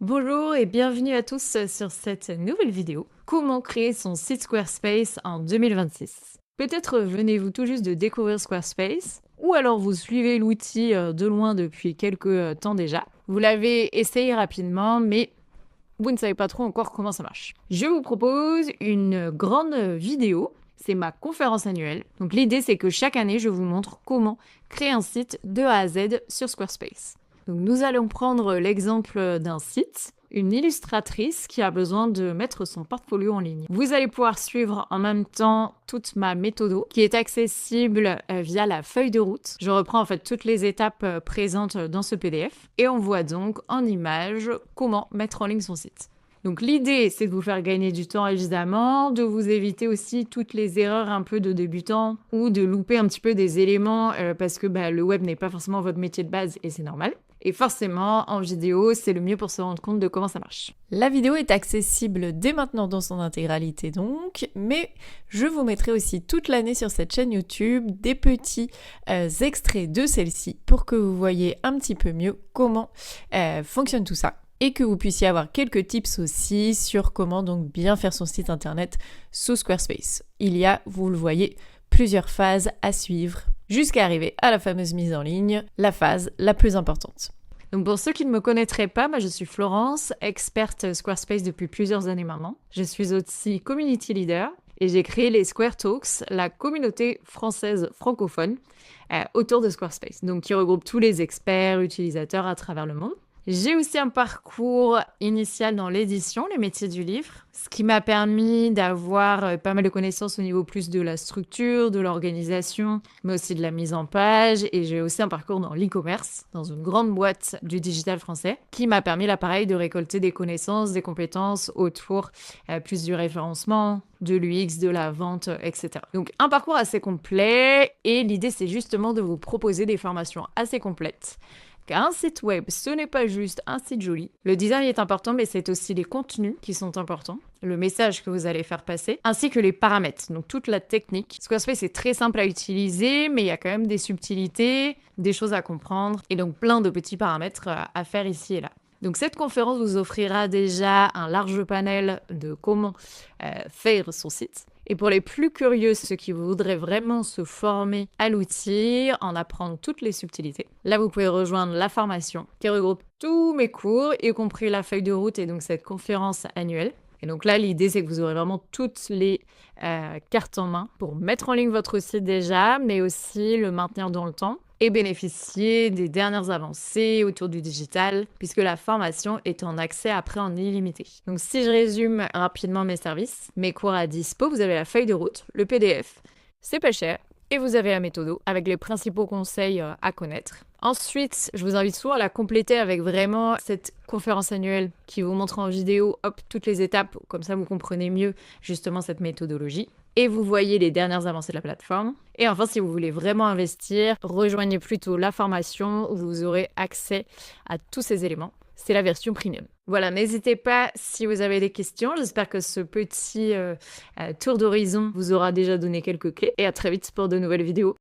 Bonjour et bienvenue à tous sur cette nouvelle vidéo. Comment créer son site Squarespace en 2026? Peut-être venez-vous tout juste de découvrir Squarespace, ou alors vous suivez l'outil de loin depuis quelques temps déjà. Vous l'avez essayé rapidement, mais vous ne savez pas trop encore comment ça marche. Je vous propose une grande vidéo. C'est ma conférence annuelle. Donc l'idée, c'est que chaque année, je vous montre comment créer un site de A à Z sur Squarespace. Donc nous allons prendre l'exemple d'un site, une illustratrice qui a besoin de mettre son portfolio en ligne. Vous allez pouvoir suivre en même temps toute ma méthode qui est accessible via la feuille de route. Je reprends en fait toutes les étapes présentes dans ce PDF et on voit donc en images comment mettre en ligne son site. Donc l'idée, c'est de vous faire gagner du temps évidemment, de vous éviter aussi toutes les erreurs un peu de débutants ou de louper un petit peu des éléments parce que le web n'est pas forcément votre métier de base et c'est normal. Et forcément, en vidéo, c'est le mieux pour se rendre compte de comment ça marche. La vidéo est accessible dès maintenant dans son intégralité donc, mais je vous mettrai aussi toute l'année sur cette chaîne YouTube des petits extraits de celle-ci pour que vous voyez un petit peu mieux comment fonctionne tout ça. Et que vous puissiez avoir quelques tips aussi sur comment donc bien faire son site internet sous Squarespace. Il y a, vous le voyez, plusieurs phases à suivre jusqu'à arriver à la fameuse mise en ligne, la phase la plus importante. Donc pour ceux qui ne me connaîtraient pas, je suis Florence, experte Squarespace depuis plusieurs années maintenant. Je suis aussi community leader et j'ai créé les Square Talks, la communauté française francophone autour de Squarespace, donc qui regroupe tous les experts, utilisateurs à travers le monde. J'ai aussi un parcours initial dans l'édition, les métiers du livre, ce qui m'a permis d'avoir pas mal de connaissances au niveau plus de la structure, de l'organisation, mais aussi de la mise en page. Et j'ai aussi un parcours dans l'e-commerce, dans une grande boîte du digital français, qui m'a permis là pareil de récolter des connaissances, des compétences autour plus du référencement, de l'UX, de la vente, etc. Donc un parcours assez complet et l'idée c'est justement de vous proposer des formations assez complètes. Car un site web, ce n'est pas juste un site joli. Le design est important, mais c'est aussi les contenus qui sont importants, le message que vous allez faire passer, ainsi que les paramètres, donc toute la technique. Squarespace est très simple à utiliser, mais il y a quand même des subtilités, des choses à comprendre, et donc plein de petits paramètres à faire ici et là. Donc cette conférence vous offrira déjà un large panel de comment faire son site. Et pour les plus curieux, ceux qui voudraient vraiment se former à l'outil, en apprendre toutes les subtilités, là vous pouvez rejoindre la formation qui regroupe tous mes cours, y compris la feuille de route et donc cette conférence annuelle. Et donc là, l'idée, c'est que vous aurez vraiment toutes les cartes en main pour mettre en ligne votre site déjà, mais aussi le maintenir dans le temps et bénéficier des dernières avancées autour du digital, puisque la formation est en accès après en illimité. Donc si je résume rapidement mes services, mes cours à dispo, vous avez la feuille de route, le PDF, c'est pas cher, et vous avez la méthode avec les principaux conseils à connaître. Ensuite, je vous invite souvent à la compléter avec vraiment cette conférence annuelle qui vous montre en vidéo, toutes les étapes, comme ça vous comprenez mieux justement cette méthodologie. Et vous voyez les dernières avancées de la plateforme. Et enfin, si vous voulez vraiment investir, rejoignez plutôt la formation où vous aurez accès à tous ces éléments. C'est la version premium. Voilà, n'hésitez pas si vous avez des questions. J'espère que ce petit tour d'horizon vous aura déjà donné quelques clés. Et à très vite pour de nouvelles vidéos.